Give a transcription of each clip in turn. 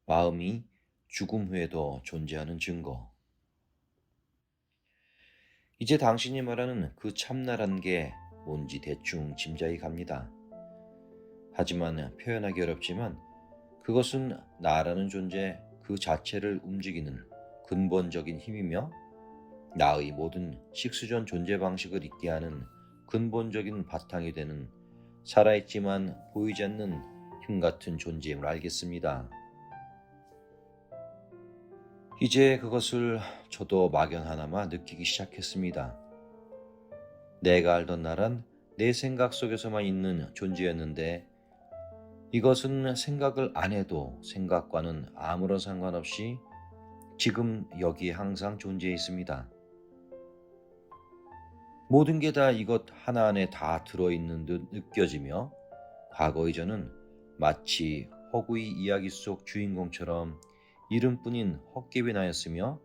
마음이 죽음 후에도 존재하는 증거. 이제 당신이 말하는 그 참나란 게 뭔지 대충 짐작이 갑니다. 하지만 표현하기 어렵지만 그것은 나라는 존재 그 자체를 움직이는 근본적인 힘이며 나의 모든 식수전 존재 방식을 있게 하는 근본적인 바탕이 되는 살아있지만 보이지 않는 힘 같은 존재임을 알겠습니다. 이제 그것을 저도 막연하나마 느끼기 시작했습니다. 내가 알던 나란 내 생각 속에서만 있는 존재였는데 이것은 생각을 안 해도 생각과는 아무런 상관없이 지금 여기에 항상 존재해 있습니다. 모든 게 다 이것 하나 안에 다 들어있는 듯 느껴지며 과거의 저는 마치 허구의 이야기 속 주인공처럼 이름뿐인 헛개비 나였으며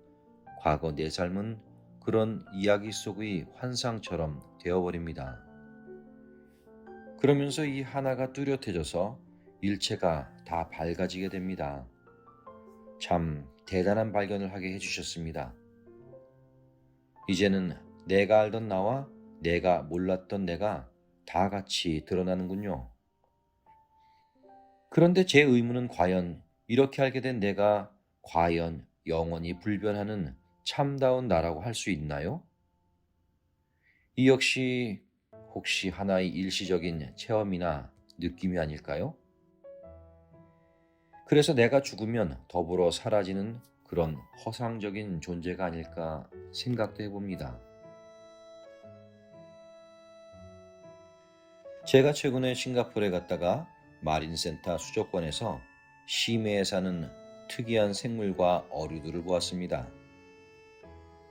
과거 내 삶은 그런 이야기 속의 환상처럼 되어버립니다. 그러면서 이 하나가 뚜렷해져서 일체가 다 밝아지게 됩니다. 참 대단한 발견을 하게 해주셨습니다. 이제는 내가 알던 나와 내가 몰랐던 내가 다 같이 드러나는군요. 그런데 제 의문은 과연 이렇게 알게 된 내가 과연 영원히 불변하는 참다운 나라고 할 수 있나요? 이 역시 혹시 하나의 일시적인 체험이나 느낌이 아닐까요? 그래서 내가 죽으면 더불어 사라지는 그런 허상적인 존재가 아닐까 생각도 해봅니다. 제가 최근에 싱가포르에 갔다가 마린센터 수족관에서 심해에 사는 특이한 생물과 어류들을 보았습니다.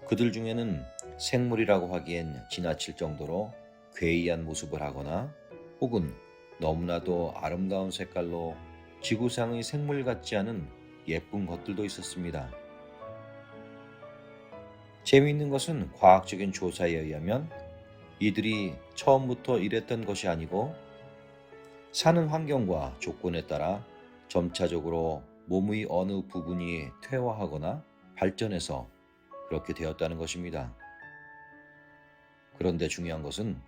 그들 중에는 생물이라고 하기엔 지나칠 정도로 괴이한 모습을 하거나 혹은 너무나도 아름다운 색깔로 지구상의 생물 같지 않은 예쁜 것들도 있었습니다. 재미있는 것은 과학적인 조사에 의하면 이들이 처음부터 이랬던 것이 아니고 사는 환경과 조건에 따라 점차적으로 몸의 어느 부분이 퇴화하거나 발전해서 그렇게 되었다는 것입니다. 그런데 중요한 것은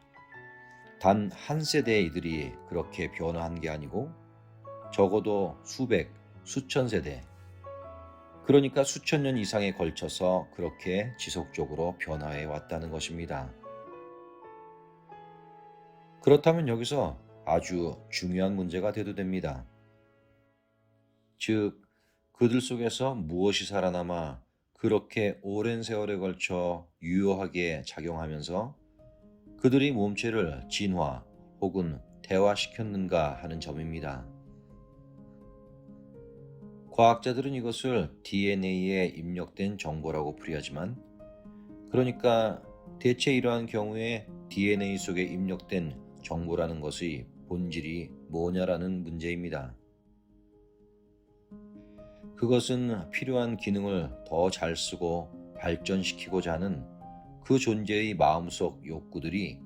단 한 세대의 이들이 그렇게 변화한 게 아니고 적어도 수백, 수천 세대, 그러니까 수천 년 이상에 걸쳐서 그렇게 지속적으로 변화해 왔다는 것입니다. 그렇다면 여기서 아주 중요한 문제가 대두됩니다. 즉, 그들 속에서 무엇이 살아남아 그렇게 오랜 세월에 걸쳐 유효하게 작용하면서 그들의 몸체를 진화 혹은 대화시켰는가 하는 점입니다. 과학자들은 이것을 DNA에 입력된 정보라고 풀이하지만, 그러니까 대체 이러한 경우에 DNA 속에 입력된 정보라는 것의 본질이 뭐냐라는 문제입니다. 그것은 필요한 기능을 더 잘 쓰고 발전시키고자 하는 그 존재의 마음속 욕구들이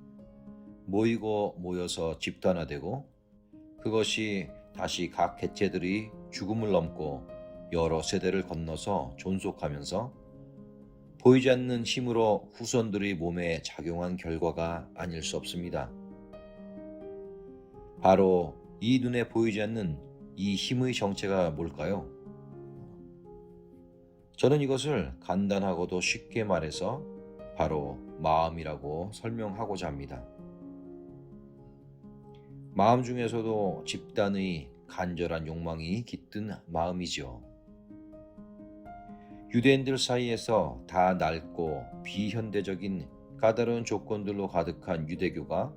모이고 모여서 집단화되고 그것이 다시 각 개체들이 죽음을 넘고 여러 세대를 건너서 존속하면서 보이지 않는 힘으로 후손들의 몸에 작용한 결과가 아닐 수 없습니다. 바로 이 눈에 보이지 않는 이 힘의 정체가 뭘까요? 저는 이것을 간단하고도 쉽게 말해서 바로 마음이라고 설명하고자 합니다. 마음 중에서도 집단의 간절한 욕망이 깃든 마음이지요. 유대인들 사이에서 다 낡고 비현대적인 까다로운 조건들로 가득한 유대교가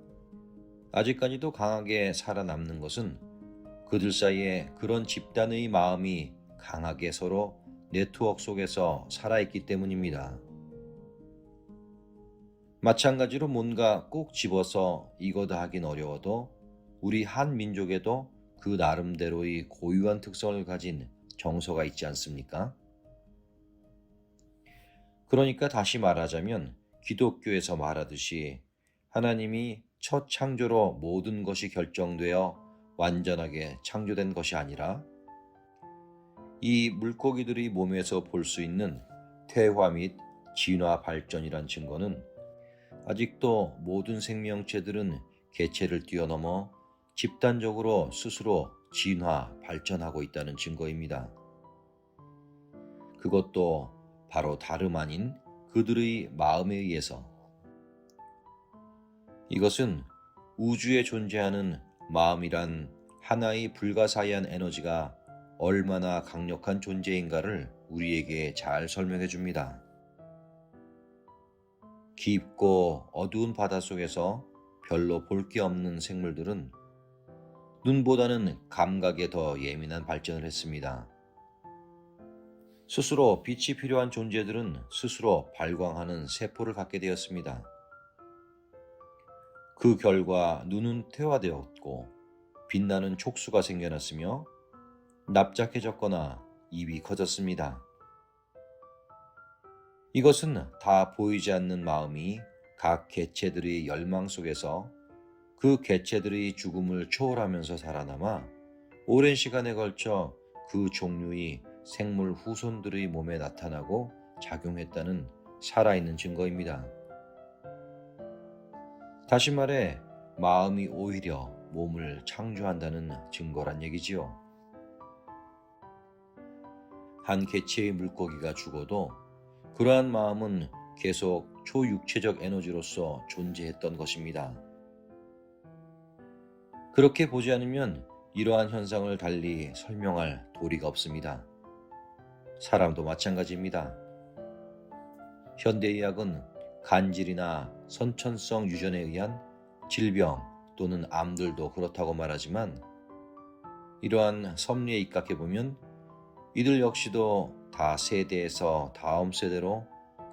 아직까지도 강하게 살아남는 것은 그들 사이에 그런 집단의 마음이 강하게 서로 네트워크 속에서 살아있기 때문입니다. 마찬가지로 뭔가 꼭 집어서 이거다 하긴 어려워도 우리 한 민족에도 그 나름대로의 고유한 특성을 가진 정서가 있지 않습니까? 그러니까 다시 말하자면 기독교에서 말하듯이 하나님이 첫 창조로 모든 것이 결정되어 완전하게 창조된 것이 아니라 이 물고기들의 몸에서 볼 수 있는 퇴화 및 진화 발전이란 증거는 아직도 모든 생명체들은 개체를 뛰어넘어 집단적으로 스스로 진화 발전하고 있다는 증거입니다. 그것도 바로 다름 아닌 그들의 마음에 의해서. 이것은 우주에 존재하는 마음이란 하나의 불가사의한 에너지가 얼마나 강력한 존재인가를 우리에게 잘 설명해 줍니다. 깊고 어두운 바닷속에서 별로 볼 게 없는 생물들은 눈보다는 감각에 더 예민한 발전을 했습니다. 스스로 빛이 필요한 존재들은 스스로 발광하는 세포를 갖게 되었습니다. 그 결과 눈은 퇴화되었고 빛나는 촉수가 생겨났으며 납작해졌거나 입이 커졌습니다. 이것은 다 보이지 않는 마음이 각 개체들의 열망 속에서 그 개체들의 죽음을 초월하면서 살아남아 오랜 시간에 걸쳐 그 종류의 생물 후손들의 몸에 나타나고 작용했다는 살아있는 증거입니다. 다시 말해 마음이 오히려 몸을 창조한다는 증거란 얘기지요. 한 개체의 물고기가 죽어도 그러한 마음은 계속 초육체적 에너지로서 존재했던 것입니다. 그렇게 보지 않으면 이러한 현상을 달리 설명할 도리가 없습니다. 사람도 마찬가지입니다. 현대의학은 간질이나 선천성 유전에 의한 질병 또는 암들도 그렇다고 말하지만 이러한 섭리에 입각해보면 이들 역시도 다 세대에서 다음 세대로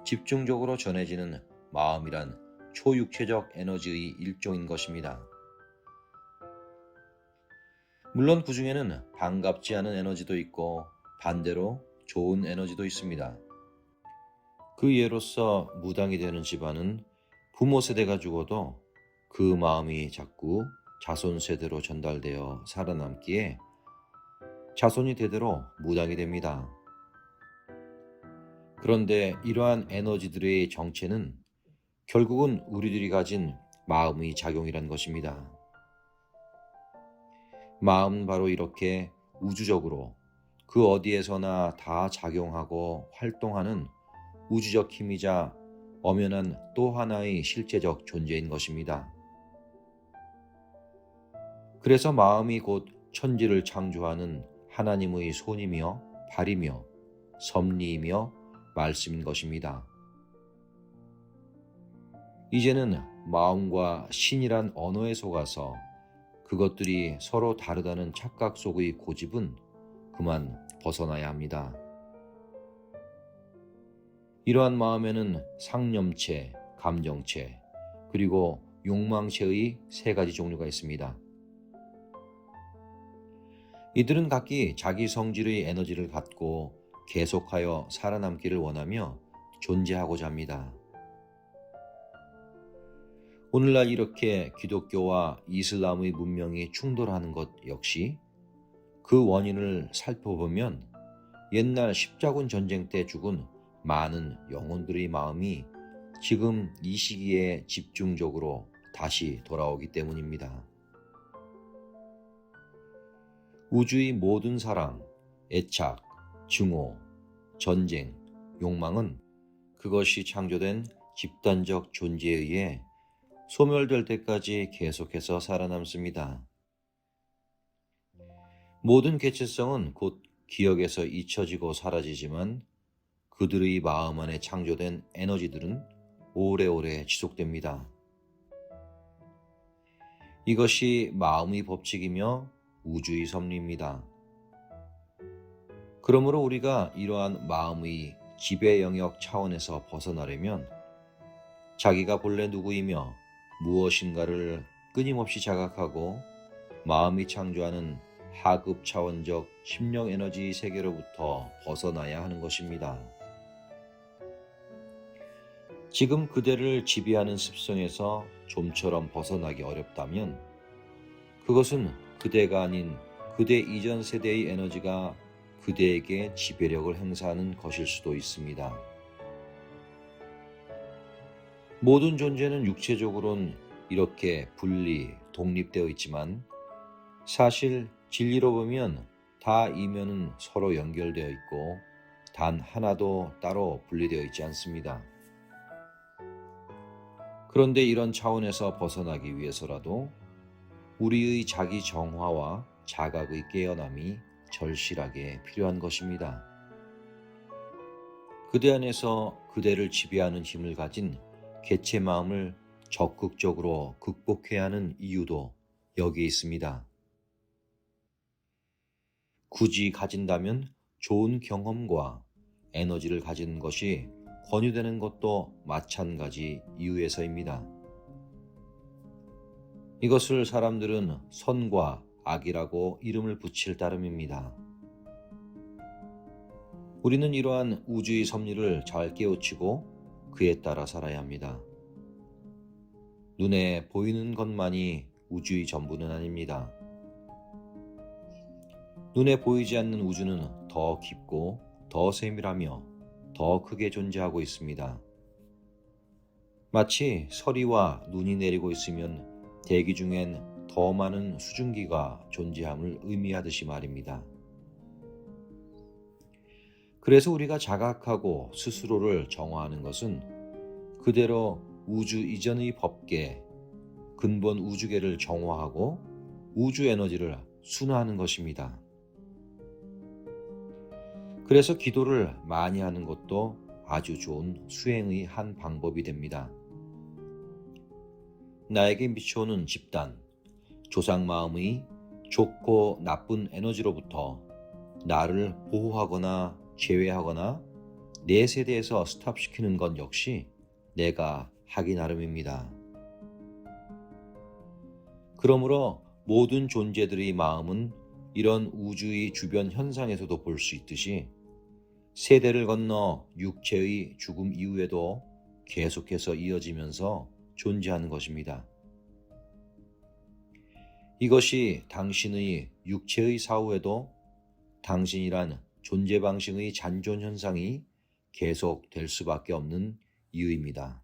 집중적으로 전해지는 마음이란 초육체적 에너지의 일종인 것입니다. 물론 그 중에는 반갑지 않은 에너지도 있고 반대로 좋은 에너지도 있습니다. 그 예로서 무당이 되는 집안은 부모 세대가 죽어도 그 마음이 자꾸 자손 세대로 전달되어 살아남기에 자손이 대대로 무당이 됩니다. 그런데 이러한 에너지들의 정체는 결국은 우리들이 가진 마음의 작용이란 것입니다. 마음은 바로 이렇게 우주적으로 그 어디에서나 다 작용하고 활동하는 우주적 힘이자 엄연한 또 하나의 실제적 존재인 것입니다. 그래서 마음이 곧 천지를 창조하는 하나님의 손이며 발이며 섭리이며 말씀인 것입니다. 이제는 마음과 신이란 언어에 속아서 그것들이 서로 다르다는 착각 속의 고집은 그만 벗어나야 합니다. 이러한 마음에는 상념체, 감정체, 그리고 욕망체의 세 가지 종류가 있습니다. 이들은 각기 자기 성질의 에너지를 갖고 계속하여 살아남기를 원하며 존재하고자 합니다. 오늘날 이렇게 기독교와 이슬람의 문명이 충돌하는 것 역시 그 원인을 살펴보면 옛날 십자군 전쟁 때 죽은 많은 영혼들의 마음이 지금 이 시기에 집중적으로 다시 돌아오기 때문입니다. 우주의 모든 사랑, 애착, 증오, 전쟁, 욕망은 그것이 창조된 집단적 존재에 의해 소멸될 때까지 계속해서 살아남습니다. 모든 개체성은 곧 기억에서 잊혀지고 사라지지만 그들의 마음 안에 창조된 에너지들은 오래오래 지속됩니다. 이것이 마음의 법칙이며 우주의 섭리입니다. 그러므로 우리가 이러한 마음의 지배 영역 차원에서 벗어나려면 자기가 본래 누구이며 무엇인가를 끊임없이 자각하고 마음이 창조하는 하급 차원적 심령 에너지 세계로부터 벗어나야 하는 것입니다. 지금 그대를 지배하는 습성에서 좀처럼 벗어나기 어렵다면 그것은 그대가 아닌 그대 이전 세대의 에너지가 그대에게 지배력을 행사하는 것일 수도 있습니다. 모든 존재는 육체적으로는 이렇게 독립되어 있지만 사실 진리로 보면 다 이면은 서로 연결되어 있고 단 하나도 따로 분리되어 있지 않습니다. 그런데 이런 차원에서 벗어나기 위해서라도 우리의 자기 정화와 자각의 깨어남이 절실하게 필요한 것입니다. 그대 안에서 그대를 지배하는 힘을 가진 개체 마음을 적극적으로 극복해야 하는 이유도 여기에 있습니다. 굳이 가진다면 좋은 경험과 에너지를 가진 것이 권유되는 것도 마찬가지 이유에서입니다. 이것을 사람들은 선과 악이라고 이름을 붙일 따름입니다. 우리는 이러한 우주의 섭리를 잘 깨우치고 그에 따라 살아야 합니다. 눈에 보이는 것만이 우주의 전부는 아닙니다. 눈에 보이지 않는 우주는 더 깊고 더 세밀하며 더 크게 존재하고 있습니다. 마치 서리와 눈이 내리고 있으면 대기 중엔 더 많은 수증기가 존재함을 의미하듯이 말입니다. 그래서 우리가 자각하고 스스로를 정화하는 것은 그대로 우주 이전의 법계, 근본 우주계를 정화하고 우주 에너지를 순화하는 것입니다. 그래서 기도를 많이 하는 것도 아주 좋은 수행의 한 방법이 됩니다. 나에게 미쳐오는 집단, 조상 마음의 좋고 나쁜 에너지로부터 나를 보호하거나 제외하거나 내 세대에서 스탑시키는 것 역시 내가 하기 나름입니다. 그러므로 모든 존재들의 마음은 이런 우주의 주변 현상에서도 볼 수 있듯이 세대를 건너 육체의 죽음 이후에도 계속해서 이어지면서 존재하는 것입니다. 이것이 당신의 육체의 사후에도 당신이란 존재 방식의 잔존 현상이 계속될 수밖에 없는 이유입니다.